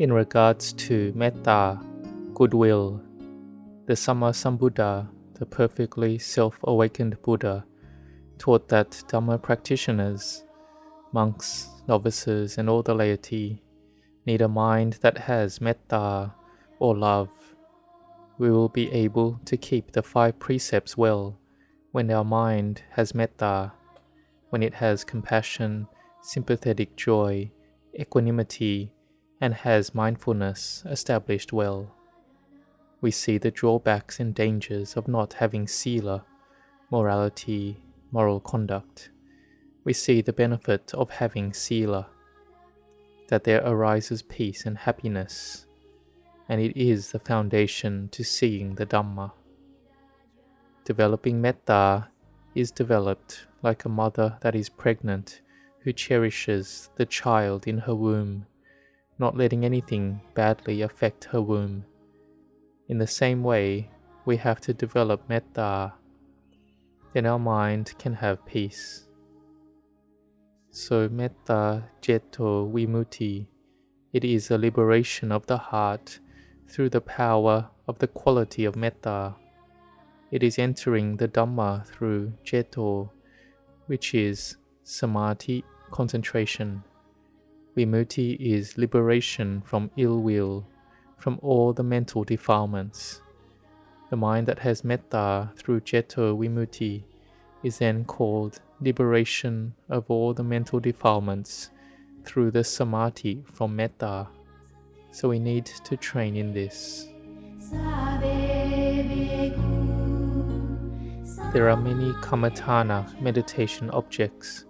In regards to metta, goodwill, the Sammasambuddha, the perfectly self-awakened Buddha, taught that Dhamma practitioners, monks, novices, and all the laity need a mind that has metta or love. We will be able to keep the 5 precepts well when our mind has metta, when it has compassion, sympathetic joy, equanimity, and has mindfulness established well. We see the drawbacks and dangers of not having sila, morality, moral conduct. We see the benefit of having sila, that there arises peace and happiness, and it is the foundation to seeing the Dhamma. Developing metta is developed like a mother that is pregnant who cherishes the child in her womb, not letting anything badly affect her womb. In the same way, we have to develop metta, then our mind can have peace. So metta jetto vimutti, it is a liberation of the heart through the power of the quality of metta. It is entering the Dhamma through jetto, which is samadhi, concentration. Vimutti is liberation from ill will, from all the mental defilements. The mind that has metta through jetto vimutti is then called liberation of all the mental defilements through the samadhi from metta. So we need to train in this. There are many kammatthana meditation objects,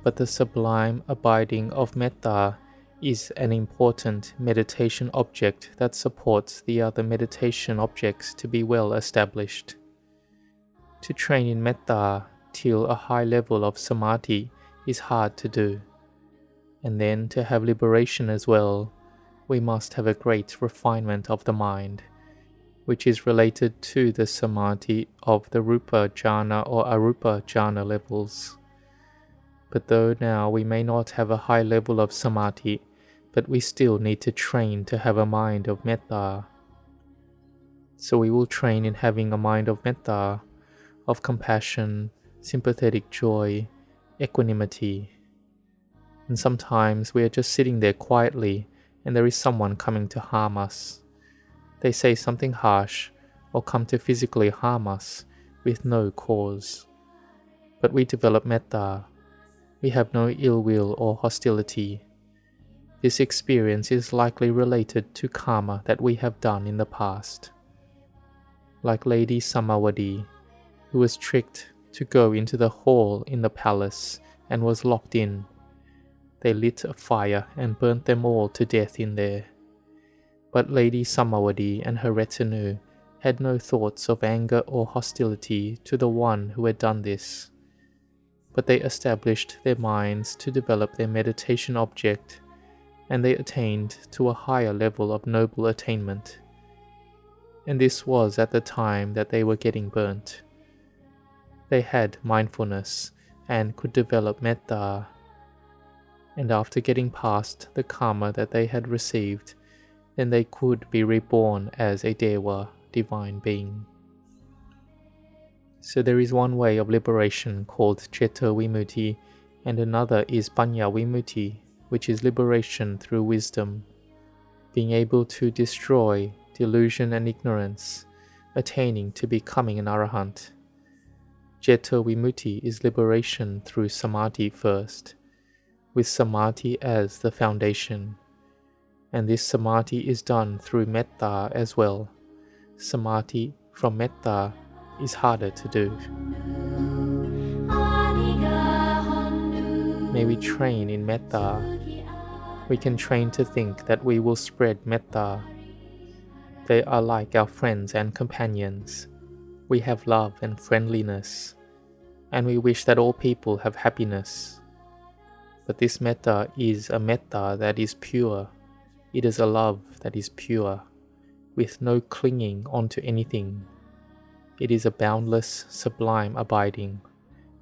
but the sublime abiding of metta is an important meditation object that supports the other meditation objects to be well established. To train in metta till a high level of samadhi is hard to do, and then to have liberation as well, we must have a great refinement of the mind, which is related to the samadhi of the rupa jhana or arupa jhana levels. But though now we may not have a high level of samadhi, but we still need to train to have a mind of metta. So we will train in having a mind of metta, of compassion, sympathetic joy, equanimity. And sometimes we are just sitting there quietly and there is someone coming to harm us. They say something harsh or come to physically harm us with no cause. But we develop metta. We have no ill will or hostility. This experience is likely related to karma that we have done in the past. Like Lady Samawati, who was tricked to go into the hall in the palace and was locked in. They lit a fire and burnt them all to death in there. But Lady Samawati and her retinue had no thoughts of anger or hostility to the one who had done this. But they established their minds to develop their meditation object, and they attained to a higher level of noble attainment. And this was at the time that they were getting burnt. They had mindfulness and could develop metta. And after getting past the karma that they had received, then they could be reborn as a Dewa, divine being. So there is one way of liberation called Citta Vimutti, and another is Panya Vimutti, which is liberation through wisdom, being able to destroy delusion and ignorance, attaining to becoming an arahant. Citta Vimutti is liberation through samadhi first, with samadhi as the foundation. And this samadhi is done through metta as well. Samadhi from metta is harder to do. May we train in metta. We can train to think that we will spread metta. They are like our friends and companions. We have love and friendliness, and we wish that all people have happiness. But this metta is a metta that is pure. It is a love that is pure, with no clinging onto anything. It is a boundless, sublime abiding.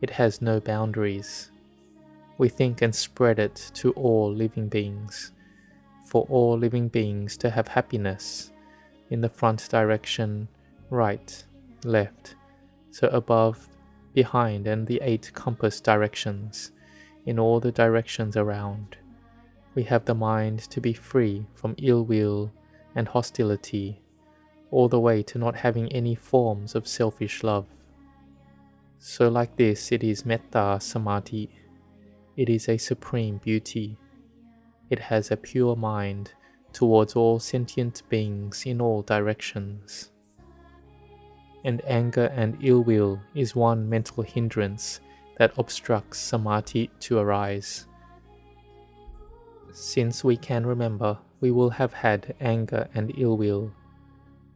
It has no boundaries. We think and spread it to all living beings, for all living beings to have happiness in the front direction, right, left, so above, behind, and the 8 compass directions, in all the directions around. We have the mind to be free from ill will and hostility, all the way to not having any forms of selfish love. So like this, it is metta samadhi. It is a supreme beauty. It has a pure mind towards all sentient beings in all directions. And anger and ill will is one mental hindrance that obstructs samadhi to arise. Since we can remember, we will have had anger and ill will.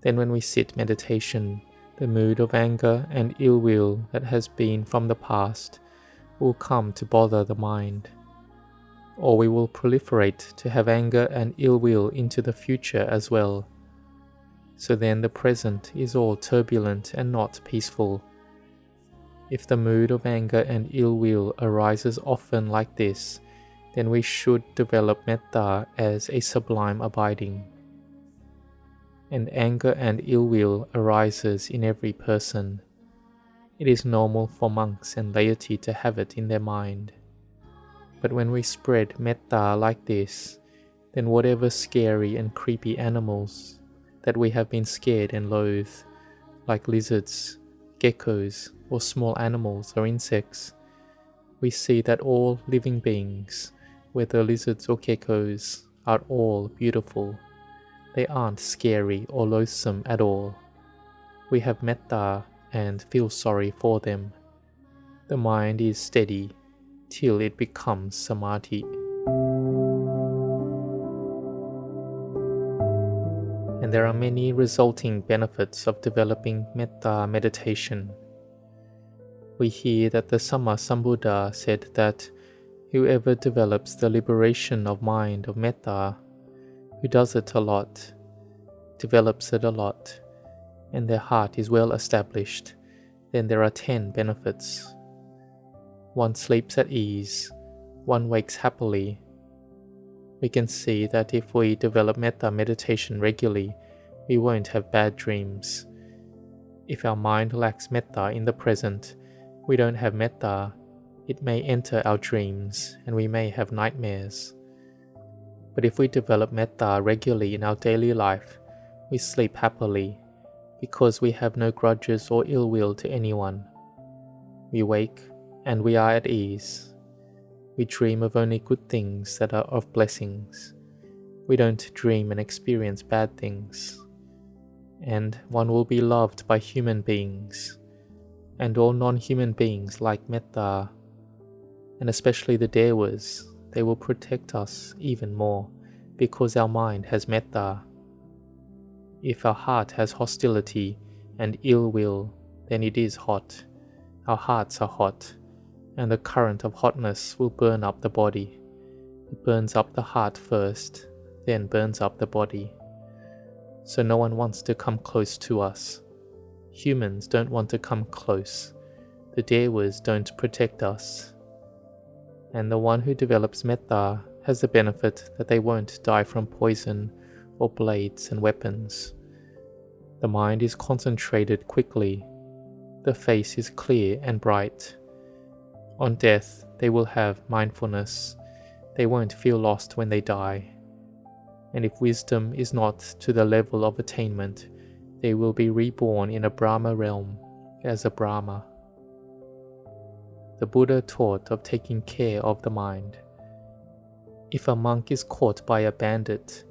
Then when we sit meditation, the mood of anger and ill will that has been from the past will come to bother the mind. Or we will proliferate to have anger and ill will into the future as well. So then the present is all turbulent and not peaceful. If the mood of anger and ill will arises often like this, then we should develop metta as a sublime abiding. And anger and ill will arises in every person. It is normal for monks and laity to have it in their mind. But when we spread metta like this, then whatever scary and creepy animals that we have been scared and loathe, like lizards, geckos, or small animals or insects, we see that all living beings, whether lizards or geckos, are all beautiful. They aren't scary or loathsome at all. We have metta and feel sorry for them. The mind is steady till it becomes samadhi. And there are many resulting benefits of developing metta meditation. We hear that the Sammasambuddha said that whoever develops the liberation of mind of metta, who does it a lot, develops it a lot, and their heart is well established, then there are 10 benefits. One sleeps at ease, one wakes happily. We can see that if we develop metta meditation regularly, we won't have bad dreams. If our mind lacks metta in the present, we don't have metta, it may enter our dreams and we may have nightmares. But if we develop metta regularly in our daily life, we sleep happily, because we have no grudges or ill will to anyone. We wake and we are at ease. We dream of only good things that are of blessings. We don't dream and experience bad things. And one will be loved by human beings, and all non-human beings like metta, and especially the devas. They will protect us even more, because our mind has metta. If our heart has hostility and ill will, then it is hot. Our hearts are hot, and the current of hotness will burn up the body. It burns up the heart first, then burns up the body. So no one wants to come close to us. Humans don't want to come close. The devas don't protect us. And the one who develops metta has the benefit that they won't die from poison or blades and weapons. The mind is concentrated quickly. The face is clear and bright. On death, they will have mindfulness. They won't feel lost when they die. And if wisdom is not to the level of attainment, they will be reborn in a Brahma realm as a Brahma. The Buddha taught of taking care of the mind. If a monk is caught by a bandit,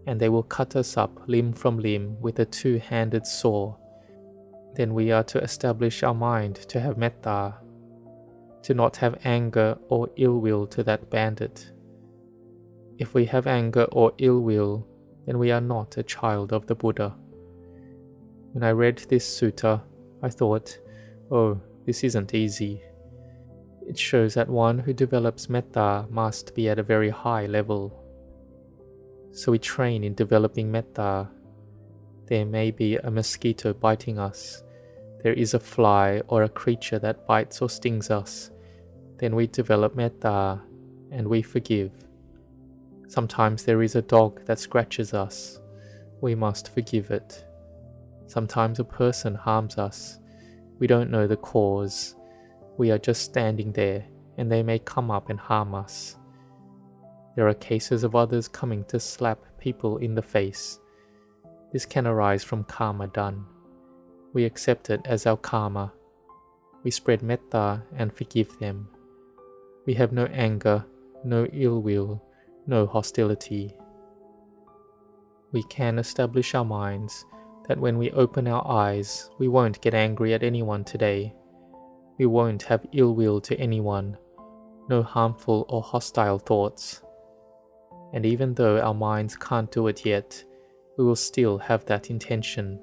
and they will cut us up limb from limb with a 2-handed saw, then we are to establish our mind to have metta, to not have anger or ill will to that bandit. If we have anger or ill will, then we are not a child of the Buddha. When I read this sutta, I thought, oh, this isn't easy. It shows that one who develops metta must be at a very high level. So we train in developing metta. There may be a mosquito biting us. There is a fly or a creature that bites or stings us. Then we develop metta and we forgive. Sometimes there is a dog that scratches us. We must forgive it. Sometimes a person harms us. We don't know the cause. We are just standing there, and they may come up and harm us. There are cases of others coming to slap people in the face. This can arise from karma done. We accept it as our karma. We spread metta and forgive them. We have no anger, no ill will, no hostility. We can establish our minds that when we open our eyes, we won't get angry at anyone today. We won't have ill will to anyone, no harmful or hostile thoughts. And even though our minds can't do it yet, we will still have that intention,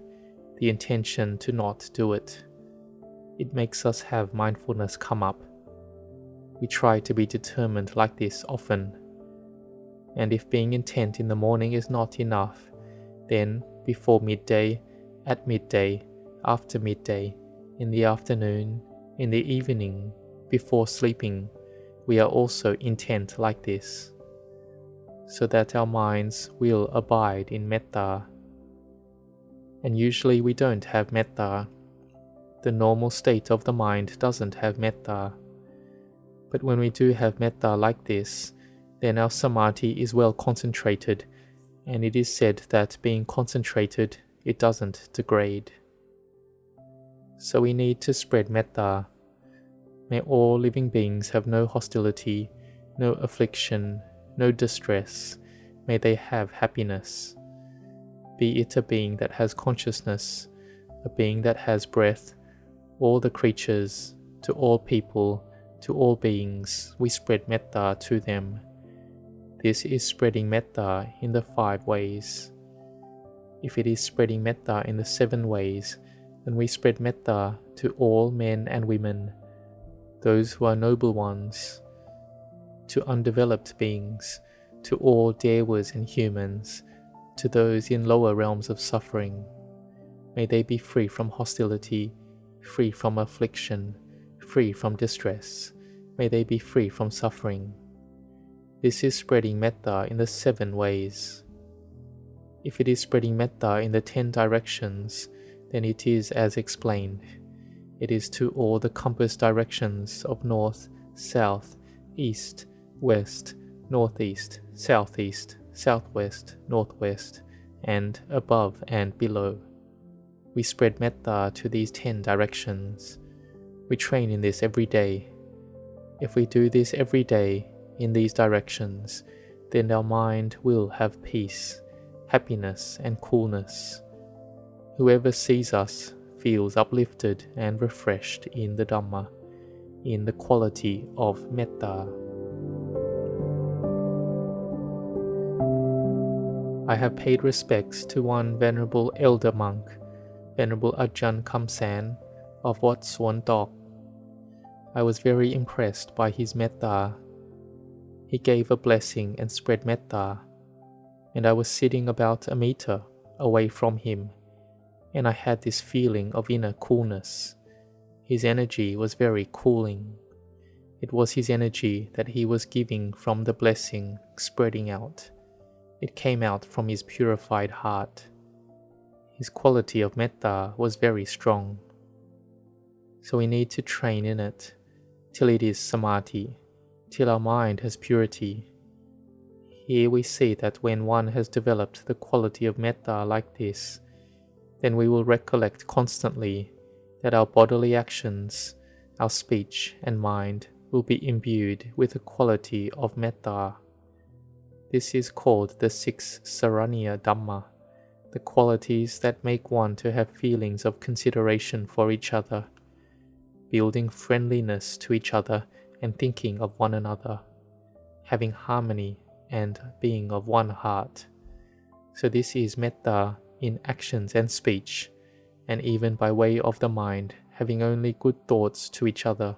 the intention to not do it. It makes us have mindfulness come up. We try to be determined like this often. And if being intent in the morning is not enough, then before midday, at midday, after midday, in the afternoon, in the evening, before sleeping, we are also intent like this, so that our minds will abide in metta. And usually we don't have metta. The normal state of the mind doesn't have metta. But when we do have metta like this, then our samadhi is well concentrated, and it is said that being concentrated, it doesn't degrade. So we need to spread metta. May all living beings have no hostility, no affliction, no distress. May they have happiness. Be it a being that has consciousness, a being that has breath, all the creatures, to all people, to all beings, we spread metta to them. This is spreading metta in the 5 ways. If it is spreading metta in the 7 ways, then we spread metta to all men and women, those who are noble ones, to undeveloped beings, to all devas and humans, to those in lower realms of suffering. May they be free from hostility, free from affliction, free from distress. May they be free from suffering. This is spreading metta in the 7 ways. If it is spreading metta in the 10 directions, then it is as explained. It is to all the compass directions of north, south, east, west, northeast, southeast, southwest, northwest, and above and below. We spread metta to these 10 directions. We train in this every day. If we do this every day in these directions, then our mind will have peace, happiness, and coolness. Whoever sees us feels uplifted and refreshed in the Dhamma, in the quality of metta. I have paid respects to one venerable elder monk, Venerable Ajahn Kamsan of Wat Marp. I was very impressed by his metta. He gave a blessing and spread metta, and I was sitting about a meter away from him, and I had this feeling of inner coolness. His energy was very cooling. It was his energy that he was giving from the blessing spreading out. It came out from his purified heart. His quality of metta was very strong. So we need to train in it till it is samadhi, till our mind has purity. Here we see that when one has developed the quality of metta like this, then we will recollect constantly that our bodily actions, our speech and mind will be imbued with the quality of metta. This is called the 6 Saraniya Dhamma, the qualities that make one to have feelings of consideration for each other, building friendliness to each other and thinking of one another, having harmony and being of one heart. So this is metta in actions and speech, and even by way of the mind, having only good thoughts to each other.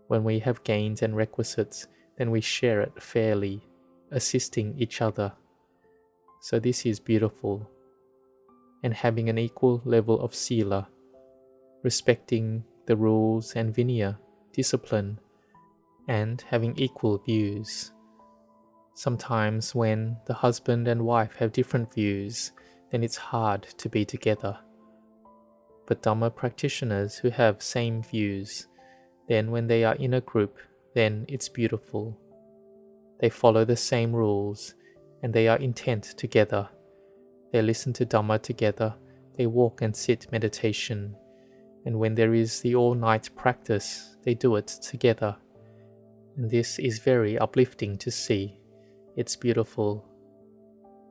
When we have gains and requisites, then we share it fairly, assisting each other. So this is beautiful. And having an equal level of sila, respecting the rules and vinaya, discipline, and having equal views. Sometimes when the husband and wife have different views, then it's hard to be together. But Dhamma practitioners who have same views, then when they are in a group, then it's beautiful. They follow the same rules, and they are intent together. They listen to Dhamma together, they walk and sit meditation, and when there is the all-night practice, they do it together. And this is very uplifting to see. It's beautiful.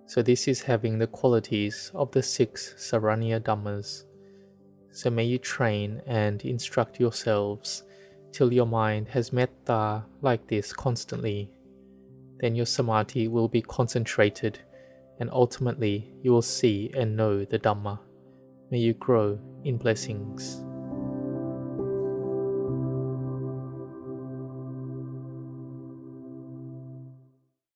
So this is having the qualities of the 6 Saranya Dhammas. So may you train and instruct yourselves till your mind has metta like this constantly. Then your samadhi will be concentrated, and ultimately you will see and know the Dhamma. May you grow in blessings.